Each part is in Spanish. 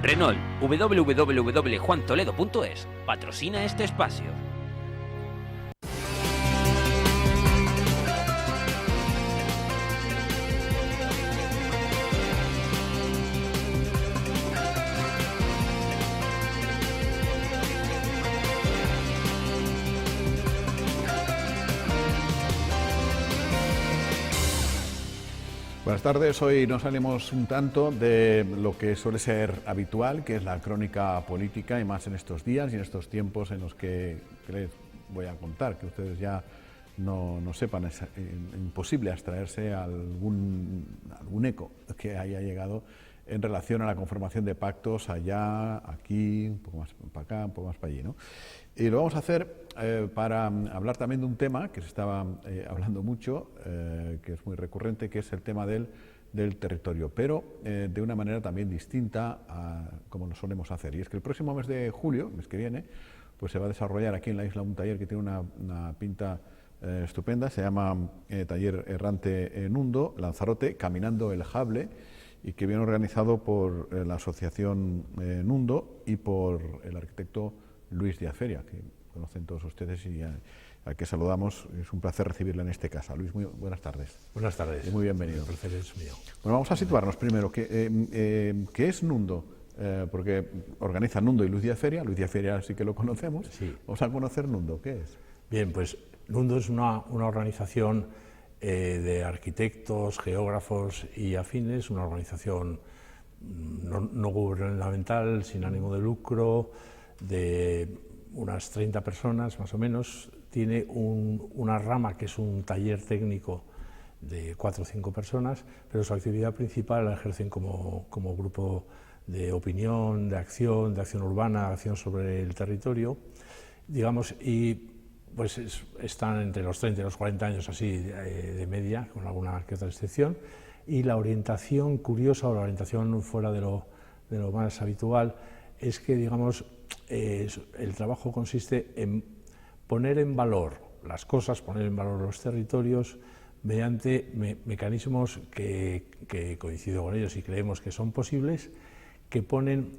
Renault, www.juantoledo.es, patrocina este espacio. Buenas tardes, hoy nos salimos un tanto de lo que suele ser habitual, que es la crónica política, y más en estos días y en estos tiempos en los que les voy a contar, que ustedes ya no sepan, es imposible abstraerse algún eco que haya llegado en relación a la conformación de pactos allá, aquí, un poco más para acá, un poco más para allí, ¿no? Y lo vamos a hacer para hablar también de un tema que se estaba hablando mucho, que es muy recurrente, que es el tema del territorio, pero de una manera también distinta a como lo solemos hacer. Y es que el próximo mes de julio, mes que viene, pues se va a desarrollar aquí en la isla un taller que tiene una pinta estupenda, se llama Taller Errante Nundo, Lanzarote, Caminando el Jable, y que viene organizado por la asociación Nundo y por el arquitecto Luis Díaz Feria, que conocen todos ustedes y al que saludamos. Es un placer recibirle en este casa. Luis, muy buenas tardes. Buenas tardes. Y muy bienvenido. El placer es mío. Bueno, vamos a situarnos primero. ¿Qué es Nundo? Porque organiza Nundo y Luis Díaz Feria. Luis Díaz Feria sí que lo conocemos. Sí. Vamos a conocer Nundo. ¿Qué es? Bien, pues Nundo es una organización de arquitectos, geógrafos y afines, una organización no gubernamental, sin ánimo de lucro, de unas 30 personas más o menos. Tiene una rama que es un taller técnico de 4 o 5 personas, pero su actividad principal la ejercen como grupo de opinión, de acción urbana, acción sobre el territorio, digamos, y pues están entre los 30 y los 40 años así de media, con alguna que otra excepción, y la orientación curiosa o la orientación fuera de lo más habitual es que, digamos, el trabajo consiste en poner en valor las cosas, poner en valor los territorios mediante mecanismos que coincido con ellos y creemos que son posibles, que ponen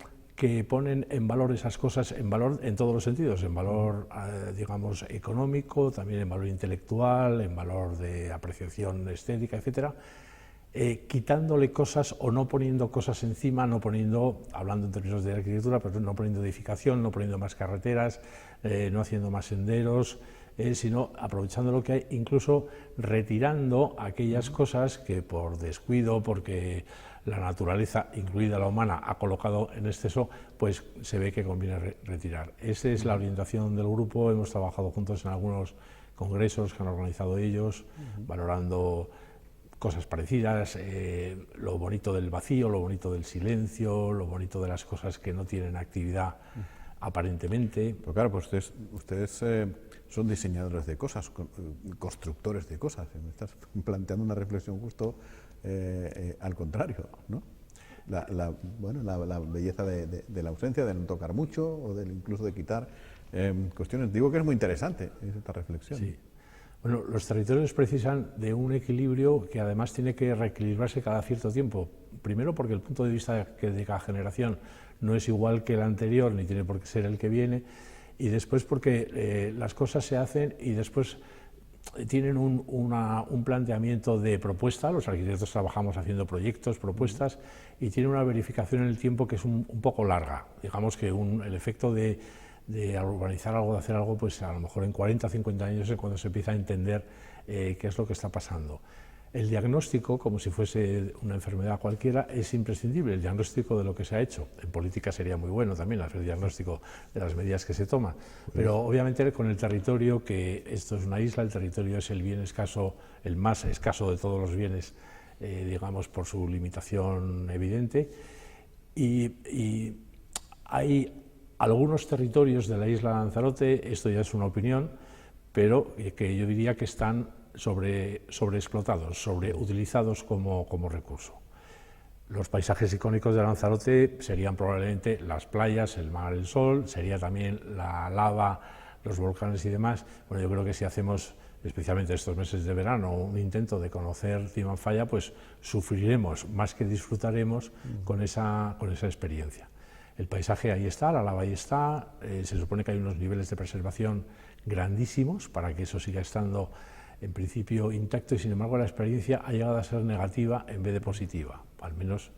en valor esas cosas, en valor en todos los sentidos, en valor, digamos, económico, también en valor intelectual, en valor de apreciación estética, etcétera, quitándole cosas o no poniendo cosas encima, no poniendo, hablando en términos de arquitectura, pero no poniendo edificación, no poniendo más carreteras, no haciendo más senderos, sino aprovechando lo que hay, incluso retirando aquellas cosas que por descuido, porque la naturaleza, incluida la humana, ha colocado en exceso, pues se ve que conviene retirar. Esa es la orientación del grupo. Hemos trabajado juntos en algunos congresos que han organizado ellos, valorando cosas parecidas, lo bonito del vacío, lo bonito del silencio, lo bonito de las cosas que no tienen actividad aparentemente. Pero claro, pues ustedes son diseñadores de cosas, constructores de cosas. Me estás planteando una reflexión justo al contrario, ¿no? La belleza de la ausencia, de no tocar mucho o incluso de quitar cuestiones. Digo que es muy interesante esta reflexión. Sí. Bueno, los territorios precisan de un equilibrio que además tiene que reequilibrarse cada cierto tiempo. Primero porque el punto de vista de cada generación no es igual que el anterior, ni tiene por qué ser el que viene, y después porque las cosas se hacen y después tienen un planteamiento de propuesta. Los arquitectos trabajamos haciendo proyectos, propuestas, y tiene una verificación en el tiempo que es un poco larga. Digamos que el efecto de urbanizar algo, de hacer algo, pues a lo mejor en 40 o 50 años es cuando se empieza a entender qué es lo que está pasando. El diagnóstico, como si fuese una enfermedad cualquiera, es imprescindible, el diagnóstico de lo que se ha hecho. En política sería muy bueno también hacer diagnóstico de las medidas que se toman, pero obviamente con el territorio, que esto es una isla, el territorio es el bien escaso, el más escaso de todos los bienes, digamos, por su limitación evidente, y hay algunos territorios de la isla de Lanzarote, esto ya es una opinión, pero que yo diría que están sobreexplotados, sobreutilizados como recurso. Los paisajes icónicos de Lanzarote serían probablemente las playas, el mar, el sol, sería también la lava, los volcanes y demás. Bueno, yo creo que si hacemos, especialmente estos meses de verano, un intento de conocer Timanfaya, pues sufriremos más que disfrutaremos con esa experiencia. El paisaje ahí está, la lava ahí está, se supone que hay unos niveles de preservación grandísimos para que eso siga estando en principio intacto, y sin embargo la experiencia ha llegado a ser negativa en vez de positiva, al menos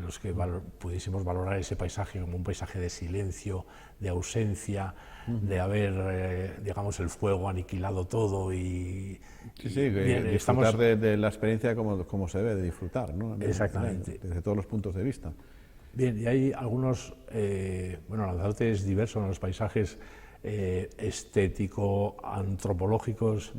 los que pudiésemos valorar ese paisaje como un paisaje de silencio, de ausencia, de haber, digamos, el fuego aniquilado todo y... Sí, bien, disfrutar de la experiencia como se debe de disfrutar, ¿no? Exactamente. Desde todos los puntos de vista. Bien, y hay algunos, bueno, Lanzarote es diverso en los paisajes estético, antropológicos.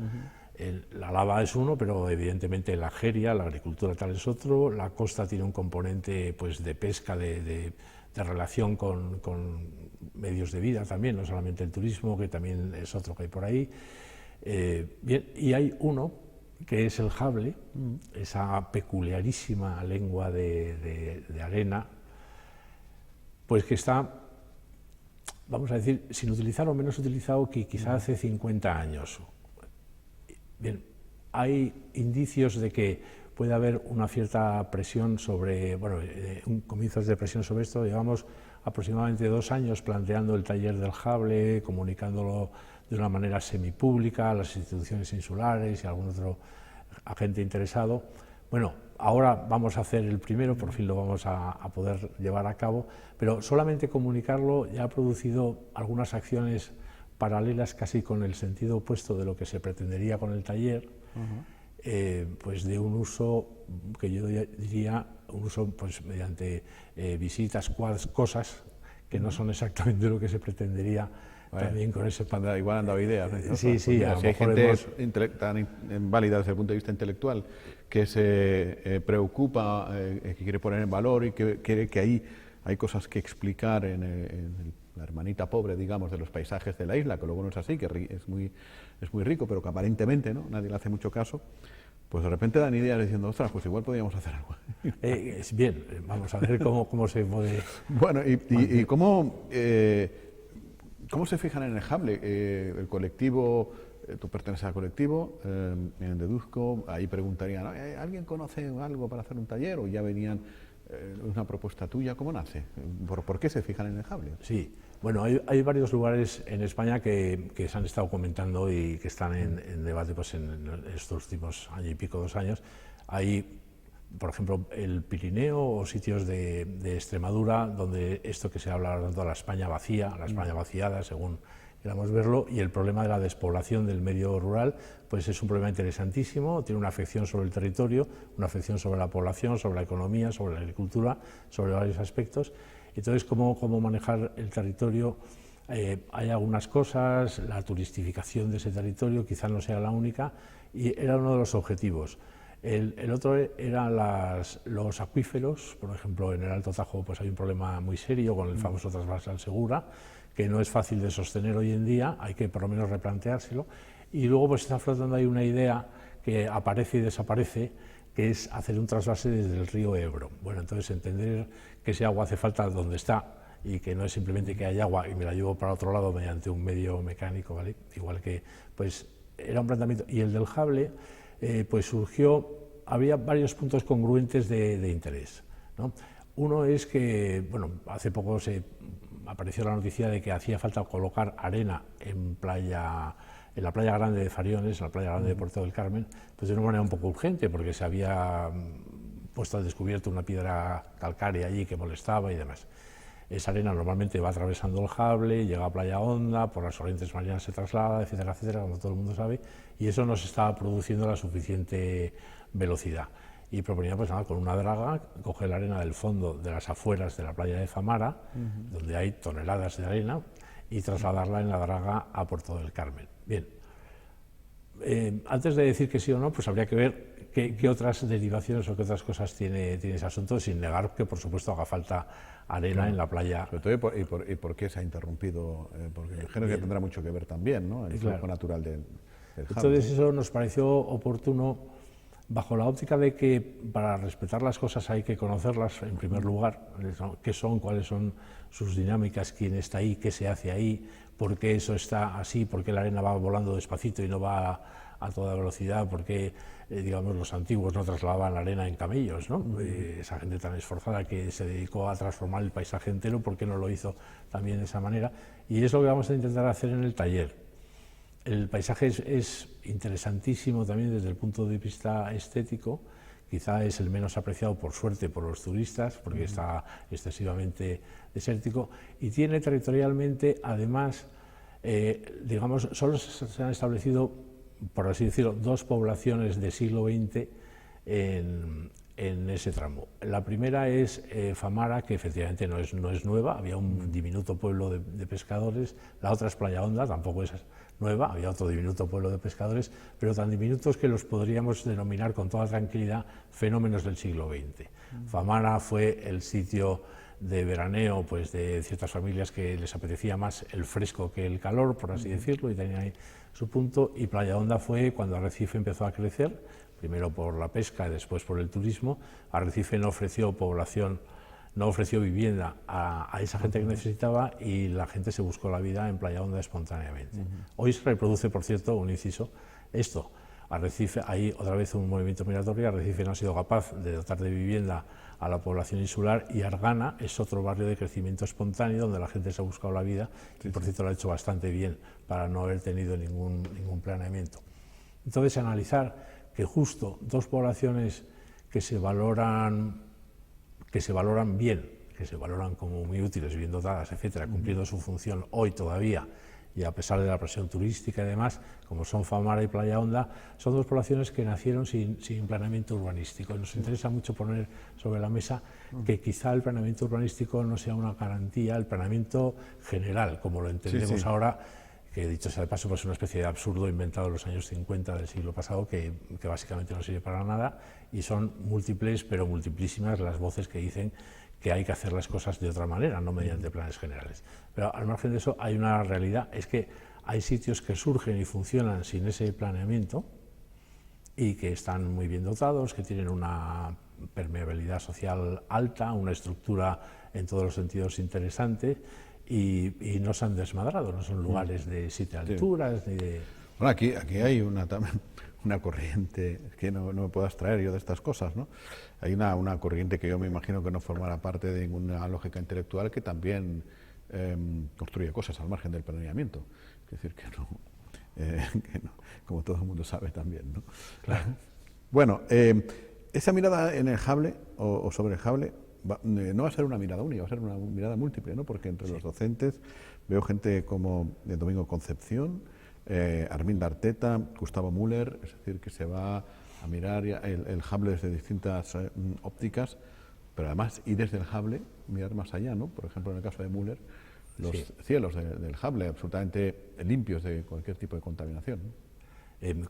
La lava es uno, pero evidentemente la jeria, la agricultura tal es otro. La costa tiene un componente pues, de pesca, de relación con medios de vida también, no solamente el turismo, que también es otro que hay por ahí. Bien, y hay uno que es el jable, esa peculiarísima lengua de arena, pues que está, vamos a decir, sin utilizar o menos utilizado que quizá hace 50 años. Bien, hay indicios de que puede haber una cierta presión sobre, bueno, comienzos de presión sobre esto. Llevamos aproximadamente 2 años planteando el taller del jable, comunicándolo de una manera semipública a las instituciones insulares y a algún otro agente interesado. Bueno, ahora vamos a hacer el primero, por fin lo vamos a poder llevar a cabo, pero solamente comunicarlo ya ha producido algunas acciones paralelas casi con el sentido opuesto de lo que se pretendería con el taller, pues de un uso que yo diría, un uso pues mediante visitas, cosas que no son exactamente lo que se pretendería. También con ese igual han dado ideas, ¿no? Sí, si hay gente tan válida desde el punto de vista intelectual que se preocupa, que quiere poner en valor y que quiere que ahí hay cosas que explicar en la hermanita pobre, digamos, de los paisajes de la isla, que luego no es así, que es muy rico, pero que aparentemente ¿no? Nadie le hace mucho caso, pues de repente dan ideas diciendo, ostras, pues igual podríamos hacer algo. Bien, vamos a ver cómo se puede... Bueno, y cómo se fijan en el jable, el colectivo... Tú perteneces al colectivo, deduzco, ahí preguntarían, ¿alguien conoce algo para hacer un taller? O ya venían una propuesta tuya, ¿cómo nace? ¿Por qué se fijan en el jable? Sí, bueno, hay varios lugares en España que se han estado comentando y que están en debate pues, en estos últimos año y pico, 2 años. Hay, por ejemplo, el Pirineo o sitios de Extremadura, donde esto que se habla tanto de la España vacía, la España vaciada, según queramos verlo, y el problema de la despoblación del medio rural, pues es un problema interesantísimo, tiene una afección sobre el territorio, una afección sobre la población, sobre la economía, sobre la agricultura, sobre varios aspectos. Entonces, ¿cómo manejar el territorio? Hay algunas cosas, la turistificación de ese territorio quizá no sea la única, y era uno de los objetivos. El otro eran los acuíferos, por ejemplo, en el Alto Tajo pues hay un problema muy serio con el famoso trasvase al Segura, que no es fácil de sostener hoy en día, hay que por lo menos replanteárselo. Y luego pues está flotando ahí una idea que aparece y desaparece, que es hacer un trasvase desde el río Ebro. Bueno, entonces entender que ese agua hace falta donde está y que no es simplemente que hay agua y me la llevo para otro lado mediante un medio mecánico, ¿vale? Igual que, pues era un planteamiento. Y el del jable, pues surgió, había varios puntos congruentes de interés, ¿no? Uno es que, bueno, hace poco apareció la noticia de que hacía falta colocar arena en la playa grande de Fariones, en la playa grande de Puerto del Carmen, pues de una manera un poco urgente, porque se había puesto al descubierto una piedra calcárea allí que molestaba y demás. Esa arena normalmente va atravesando el jable, llega a Playa Honda, por las corrientes marinas se traslada, etcétera, etcétera, como todo el mundo sabe, y eso no se estaba produciendo a la suficiente velocidad. Y proponía, pues nada, con una draga, coger la arena del fondo de las afueras de la playa de Famara, donde hay toneladas de arena, y trasladarla en la draga a Puerto del Carmen. Bien, antes de decir que sí o no, pues habría que ver qué otras derivaciones o qué otras cosas tiene ese asunto, sin negar que, por supuesto, haga falta arena en la playa. Sobre todo, ¿y por qué se ha interrumpido? Porque imagino que tendrá mucho que ver también, ¿no? El flujo natural del jable. Entonces, eso nos pareció oportuno, bajo la óptica de que para respetar las cosas hay que conocerlas en primer lugar, qué son, cuáles son sus dinámicas, quién está ahí, qué se hace ahí, por qué eso está así, por qué la arena va volando despacito y no va a toda velocidad, por qué digamos, los antiguos no trasladaban la arena en camellos, ¿no? Esa gente tan esforzada que se dedicó a transformar el paisaje entero, ¿por qué no lo hizo también de esa manera? Y es lo que vamos a intentar hacer en el taller. El paisaje es interesantísimo también desde el punto de vista estético. Quizá es el menos apreciado, por suerte, por los turistas, porque está excesivamente desértico, y tiene territorialmente, además, digamos, solo se han establecido, por así decirlo, 2 poblaciones de siglo XX en ese tramo. La primera es Famara, que efectivamente no es nueva, había un diminuto pueblo de pescadores. La otra es Playa Honda, tampoco es nueva, había otro diminuto pueblo de pescadores, pero tan diminutos que los podríamos denominar con toda tranquilidad fenómenos del siglo XX. Famara fue el sitio de veraneo, pues, de ciertas familias que les apetecía más el fresco que el calor, por así decirlo, y tenían ahí su punto. Y Playa Honda fue cuando Arrecife empezó a crecer, primero por la pesca y después por el turismo. Arrecife no ofreció población, no ofreció vivienda a esa gente que necesitaba, y la gente se buscó la vida en Playa Honda espontáneamente. Hoy se reproduce, por cierto, un inciso, esto. Arrecife, hay otra vez un movimiento migratorio. Arrecife no ha sido capaz de dotar de vivienda a la población insular, y Argana es otro barrio de crecimiento espontáneo donde la gente se ha buscado la vida, y por cierto lo ha hecho bastante bien para no haber tenido ningún planeamiento. Entonces, analizar que justo 2 poblaciones que se valoran bien, que se valoran como muy útiles, bien dotadas, etcétera, cumpliendo su función hoy todavía, y a pesar de la presión turística y demás, como son Famara y Playa Honda, son 2 poblaciones que nacieron sin planeamiento urbanístico. Nos interesa mucho poner sobre la mesa que quizá el planeamiento urbanístico no sea una garantía, el planeamiento general, como lo entendemos ahora, que dicho sea de paso, pues es una especie de absurdo inventado en los años 50 del siglo pasado, que básicamente no sirve para nada, y son múltiples, pero multiplísimas, las voces que dicen que hay que hacer las cosas de otra manera, no mediante planes generales. Pero al margen de eso, hay una realidad, es que hay sitios que surgen y funcionan sin ese planeamiento y que están muy bien dotados, que tienen una permeabilidad social alta, una estructura en todos los sentidos interesante, y no se han desmadrado, no son lugares de 7 alturas, ni de... Bueno, aquí hay una corriente, que no me puedo abstraer yo de estas cosas, ¿no? Hay una corriente que yo me imagino que no formará parte de ninguna lógica intelectual, que también construye cosas al margen del planeamiento. Es decir, que no, como todo el mundo sabe también, ¿no? Claro. Bueno, esa mirada en el Hable o sobre el Hable no va a ser una mirada única, va a ser una mirada múltiple, ¿no? Porque entre los docentes veo gente como Domingo Concepción, Arminda Arteta, Gustavo Müller, es decir, que se va a mirar el Hable desde distintas ópticas, pero además, y desde el Hable, mirar más allá, ¿no? Por ejemplo, en el caso de Müller, los cielos del Hable absolutamente limpios de cualquier tipo de contaminación, ¿no?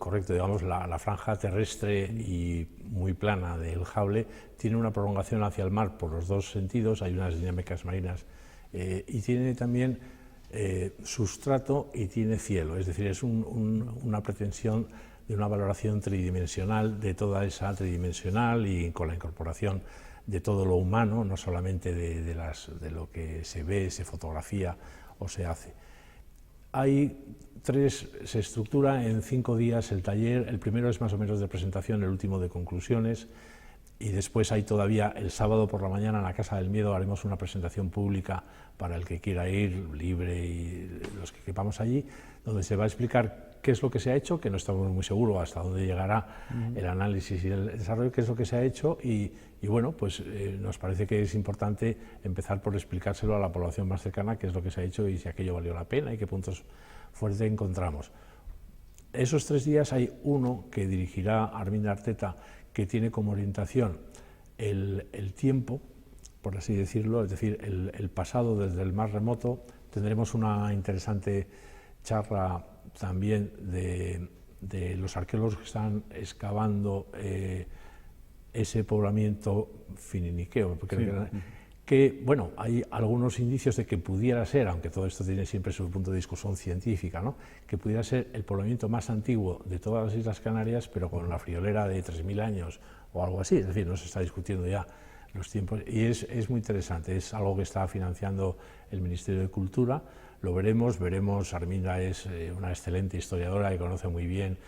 Correcto, digamos, la franja terrestre y muy plana del Hable tiene una prolongación hacia el mar por los 2 sentidos, hay unas dinámicas marinas, y tiene también sustrato y tiene cielo, es decir, es una pretensión de una valoración tridimensional de toda esa tridimensional, y con la incorporación de todo lo humano, no solamente de lo que se ve, se fotografía o se hace. Se estructura en 5 días el taller. El primero es más o menos de presentación, el último de conclusiones, y después hay todavía el sábado por la mañana en la Casa del Miedo haremos una presentación pública para el que quiera ir, libre, y los que quepamos allí, donde se va a explicar qué es lo que se ha hecho, que no estamos muy seguros hasta dónde llegará el análisis y el desarrollo, qué es lo que se ha hecho, y bueno, pues nos parece que es importante empezar por explicárselo a la población más cercana, qué es lo que se ha hecho y si aquello valió la pena y qué puntos fuertes encontramos. Esos 3 días hay uno que dirigirá Arminda Arteta, que tiene como orientación el tiempo, por así decirlo, es decir, el pasado desde el más remoto. Tendremos una interesante charla también de los arqueólogos que están excavando ese poblamiento fininiqueo, que bueno, hay algunos indicios de que pudiera ser, aunque todo esto tiene siempre su punto de discusión científica, ¿no?, que pudiera ser el poblamiento más antiguo de todas las Islas Canarias, pero con la friolera de 3.000 años o algo así, es decir, no se está discutiendo ya los tiempos, y es muy interesante, es algo que está financiando el Ministerio de Cultura. Lo veremos. Arminda es una excelente historiadora que conoce muy bien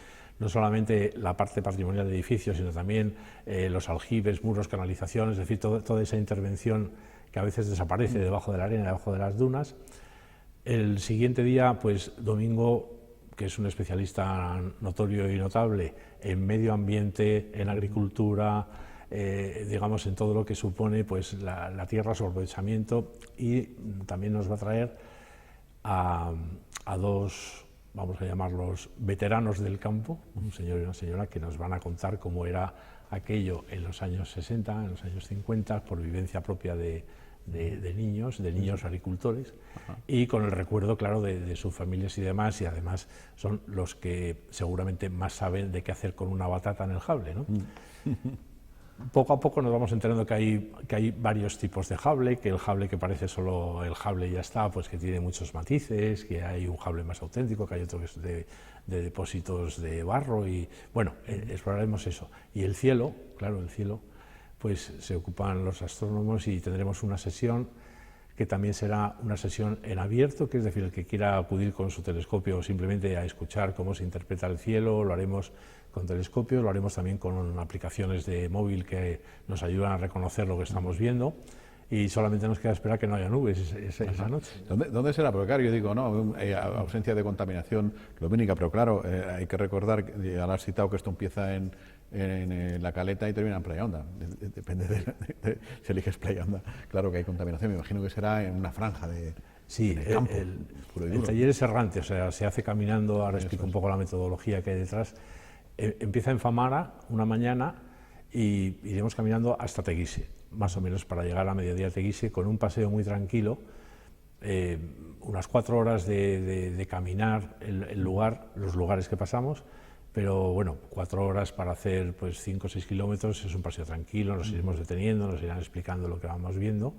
no solamente la parte patrimonial de edificios, sino también los aljibes, muros, canalizaciones, es decir, toda esa intervención que a veces desaparece debajo de la arena, debajo de las dunas. El siguiente día, pues Domingo, que es un especialista notorio y notable en medio ambiente, en agricultura, digamos en todo lo que supone pues la tierra, su aprovechamiento, y también nos va a traer a dos, vamos a llamarlos veteranos del campo, un señor y una señora, que nos van a contar cómo era aquello en los años 60, en los años 50, por vivencia propia de niños agricultores. Ajá. Y con el recuerdo, claro, de sus familias y demás, y además son los que seguramente más saben de qué hacer con una batata en el jable, ¿no? Poco a poco nos vamos enterando que hay varios tipos de jable, que el jable que parece solo el jable y ya está, pues que tiene muchos matices, que hay un jable más auténtico, que hay otro que es de depósitos de barro, y bueno, exploraremos eso. Y el cielo, claro, el cielo, pues se ocupan los astrónomos, y tendremos una sesión que también será una sesión en abierto, que es decir, el que quiera acudir con su telescopio o simplemente a escuchar cómo se interpreta el cielo, lo haremos con telescopios, lo haremos también con aplicaciones de móvil que nos ayudan a reconocer lo que estamos viendo, y solamente nos queda esperar que no haya nubes esa noche. ¿Dónde será? Porque claro, yo digo, no, ausencia de contaminación lumínica, pero claro, hay que recordar, ya lo has citado, que esto empieza en La Caleta y termina en Playa Honda. Depende de si eliges Playa Honda. Claro que hay contaminación, me imagino que será en una franja de campo. El taller es errante, o sea, se hace caminando. Ahora explico un poco la metodología que hay detrás. Empieza en Famara una mañana y iremos caminando hasta Teguise, más o menos para llegar a mediodía a Teguise, con un paseo muy tranquilo, unas 4 horas de caminar los lugares que pasamos, pero bueno, 4 horas para hacer pues 5 o 6 kilómetros, es un paseo tranquilo, nos iremos deteniendo, nos irán explicando lo que vamos viendo,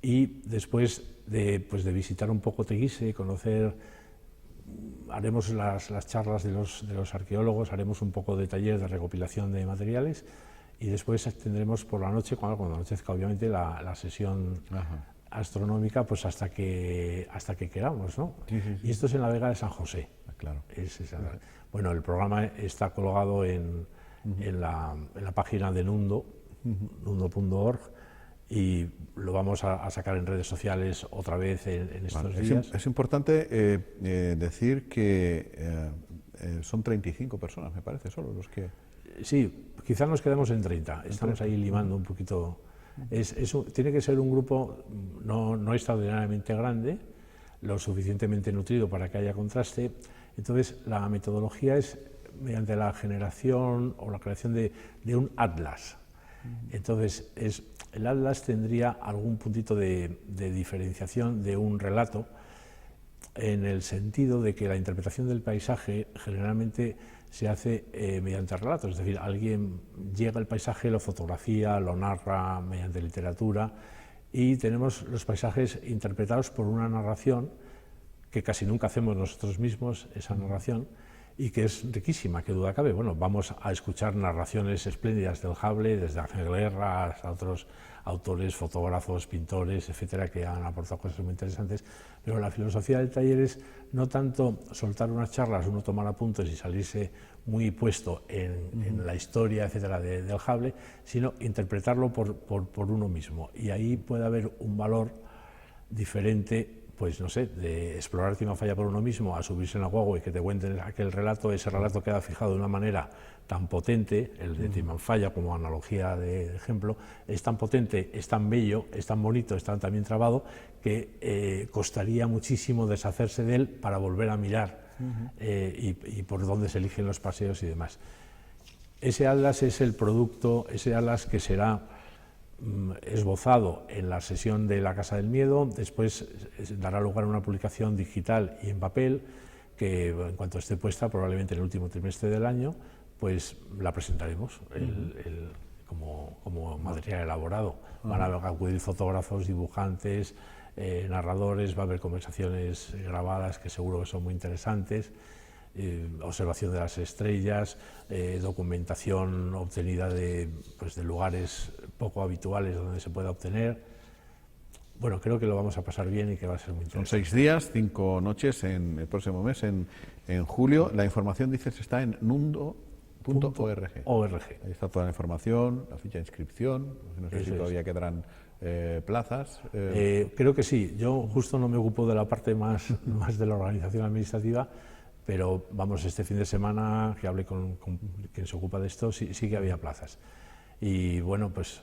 y después de visitar un poco Teguise, conocer, haremos las charlas de los arqueólogos, haremos un poco de taller de recopilación de materiales, y después tendremos por la noche, cuando anochezca obviamente, la sesión astronómica, pues hasta que queramos, ¿no? Sí. Y esto es en la Vega de San José. Claro. Bueno, el programa está colgado en la página de Nundo, nundo.org, y lo vamos a sacar en redes sociales otra vez en estos días. Es importante decir que son 35 personas, me parece, solo los que... Sí, quizás nos quedemos en 30, estamos ahí limando un poquito. Tiene que ser un grupo no extraordinariamente grande, lo suficientemente nutrido para que haya contraste. Entonces, la metodología es mediante la generación o la creación de un atlas. Entonces, el atlas tendría algún puntito de diferenciación de un relato, en el sentido de que la interpretación del paisaje generalmente se hace mediante relatos, es decir, alguien llega al paisaje, lo fotografía, lo narra mediante literatura, y tenemos los paisajes interpretados por una narración que casi nunca hacemos nosotros mismos, esa narración, y que es riquísima, qué duda cabe. Bueno, vamos a escuchar narraciones espléndidas del Jable, desde Ángel Guerra hasta otros autores, fotógrafos, pintores, etcétera, que han aportado cosas muy interesantes, pero la filosofía del taller es no tanto soltar unas charlas, uno tomar apuntes y salirse muy puesto en la historia, etcétera, del Jable, sino interpretarlo por uno mismo, y ahí puede haber un valor diferente, pues no sé, de explorar Timafalla por uno mismo, a subirse en la guagua y que te cuenten aquel relato. Ese relato queda fijado de una manera tan potente, el de Timanfaya como analogía de ejemplo, es tan potente, es tan bello, es tan bonito, es tan también trabado, que costaría muchísimo deshacerse de él para volver a mirar y por dónde se eligen los paseos y demás. Ese atlas es el producto, ese atlas que será esbozado en la sesión de la Casa del Miedo, después dará lugar a una publicación digital y en papel, que en cuanto esté puesta, probablemente en el último trimestre del año, pues la presentaremos como material elaborado. Van a acudir fotógrafos, dibujantes, narradores, va a haber conversaciones grabadas que seguro que son muy interesantes, observación de las estrellas, documentación obtenida de lugares poco habituales donde se pueda obtener. bueno, creo que lo vamos a pasar bien y que va a ser muy Son interesante. 6 días, 5 noches en el próximo mes, en julio. La información, dices, está en nundo.org. ORG. Ahí está toda la información, la ficha de inscripción. No sé si Eso es. todavía quedarán plazas. Creo que sí. Yo justo no me ocupo de la parte más de la organización administrativa, pero vamos, este fin de semana que hablé con quien se ocupa de esto, sí que había plazas. Y bueno, pues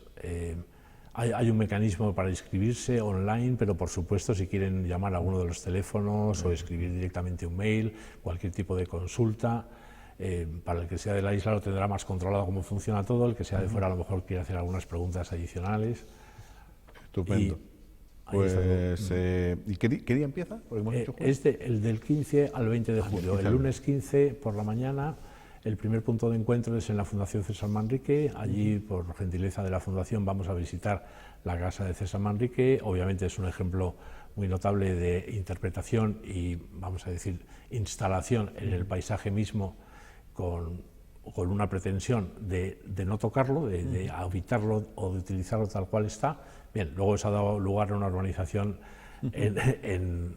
hay un mecanismo para inscribirse online, pero por supuesto si quieren llamar a alguno de los teléfonos o escribir directamente un mail, cualquier tipo de consulta, para el que sea de la isla lo tendrá más controlado cómo funciona todo, el que sea de fuera a lo mejor quiere hacer algunas preguntas adicionales. Estupendo. Pues, ¿y qué día empieza? Porque hemos dicho jueves. El del 15 al 20 de julio. El lunes 15 por la mañana, el primer punto de encuentro es en la Fundación César Manrique. Allí, por gentileza de la Fundación, vamos a visitar la casa de César Manrique. Obviamente es un ejemplo muy notable de interpretación y, vamos a decir, instalación en el paisaje mismo con una pretensión de no tocarlo, de habitarlo o de utilizarlo tal cual está. Bien, luego se ha dado lugar a una urbanización en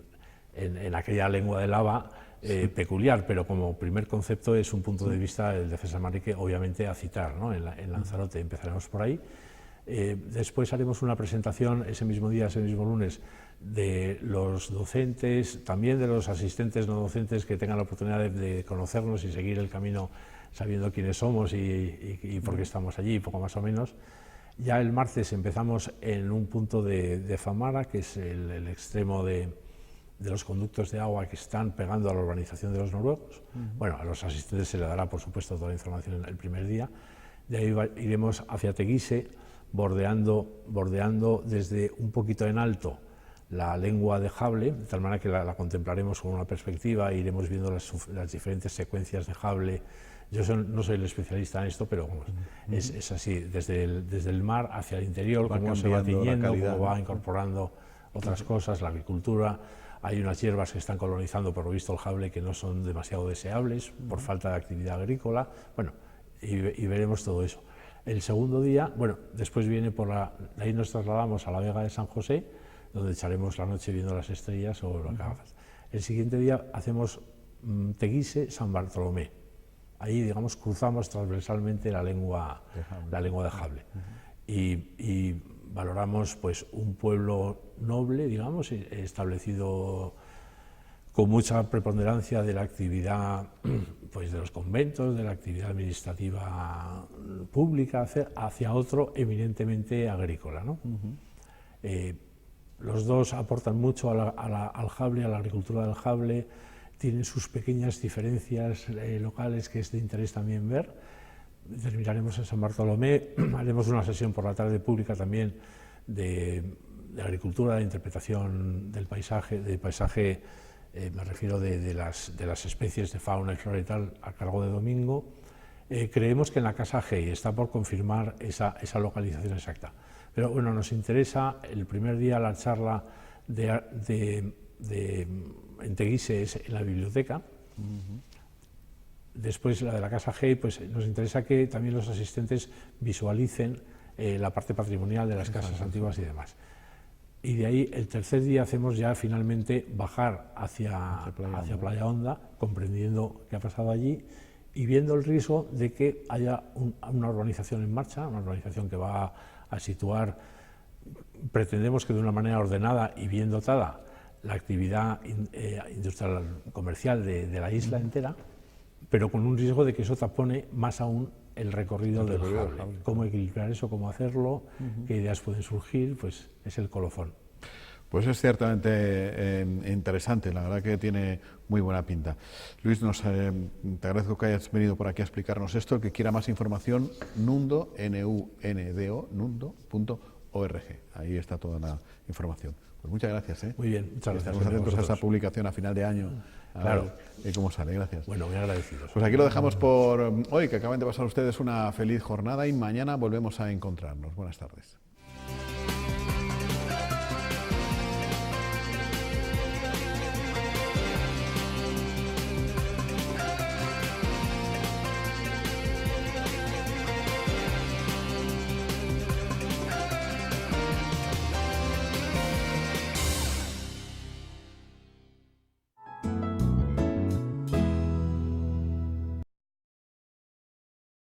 aquella lengua de lava peculiar, pero como primer concepto es un punto de vista, el de César Manrique, obviamente a citar, ¿no? En Lanzarote empezaremos por ahí. Después haremos una presentación ese mismo día, ese mismo lunes, de los docentes, también de los asistentes no docentes que tengan la oportunidad de conocernos y seguir el camino sabiendo quiénes somos y por qué estamos allí, poco más o menos. Ya el martes empezamos en un punto de Famara, que es el extremo de los conductos de agua que están pegando a la urbanización de los noruegos. Bueno, a los asistentes se le dará, por supuesto, toda la información el primer día. De ahí iremos hacia Teguise, bordeando desde un poquito en alto la lengua de Jable, de tal manera que la contemplaremos con una perspectiva e iremos viendo las diferentes secuencias de Jable. Yo no soy el especialista en esto, pero vamos, es así, desde el mar hacia el interior, cómo se va tiñendo, cómo va incorporando otras cosas, la agricultura. Hay unas hierbas que están colonizando, por lo visto, el Jable, que no son demasiado deseables por falta de actividad agrícola. Bueno, y veremos todo eso. El segundo día, bueno, después viene de ahí nos trasladamos a la Vega de San José, donde echaremos la noche viendo las estrellas o lo que hagas. El siguiente día hacemos Teguise, San Bartolomé. Ahí, digamos, cruzamos transversalmente la lengua de Jable. Y valoramos, pues, un pueblo noble, digamos, establecido con mucha preponderancia de la actividad, pues, de los conventos, de la actividad administrativa pública, hacia otro eminentemente agrícola, ¿no? Los dos aportan mucho al Jable, a la agricultura del Jable. Tienen sus pequeñas diferencias locales que es de interés también ver. Terminaremos en San Bartolomé, haremos una sesión por la tarde pública también de agricultura, de interpretación del paisaje, me refiero de las especies de fauna y flora y tal, a cargo de Domingo. Creemos que en la Casa Hey está por confirmar esa localización exacta. Pero bueno, nos interesa el primer día la charla en Teguise es en la biblioteca. Después la de la Casa Hey, pues nos interesa que también los asistentes visualicen la parte patrimonial de las casas antiguas y demás. Y de ahí el tercer día hacemos ya finalmente bajar hacia Playa Honda, comprendiendo qué ha pasado allí y viendo el riesgo de que haya una urbanización en marcha, una urbanización que va a situar, pretendemos que de una manera ordenada y bien dotada, la actividad industrial comercial de la isla entera, pero con un riesgo de que eso tapone más aún el recorrido del Jable. Cómo equilibrar eso, cómo hacerlo, qué ideas pueden surgir, pues es el colofón. Pues es ciertamente interesante, la verdad que tiene muy buena pinta. Luis, te agradezco que hayas venido por aquí a explicarnos esto. El que quiera más información, nundo.org. Ahí está toda la información. Pues muchas gracias. Muy bien, muchas gracias. Estaremos atentos a esta publicación a final de año. Claro. ¿Cómo sale? Gracias. Bueno, muy agradecidos. Pues aquí lo dejamos por hoy, que acaben de pasar ustedes una feliz jornada y mañana volvemos a encontrarnos. Buenas tardes.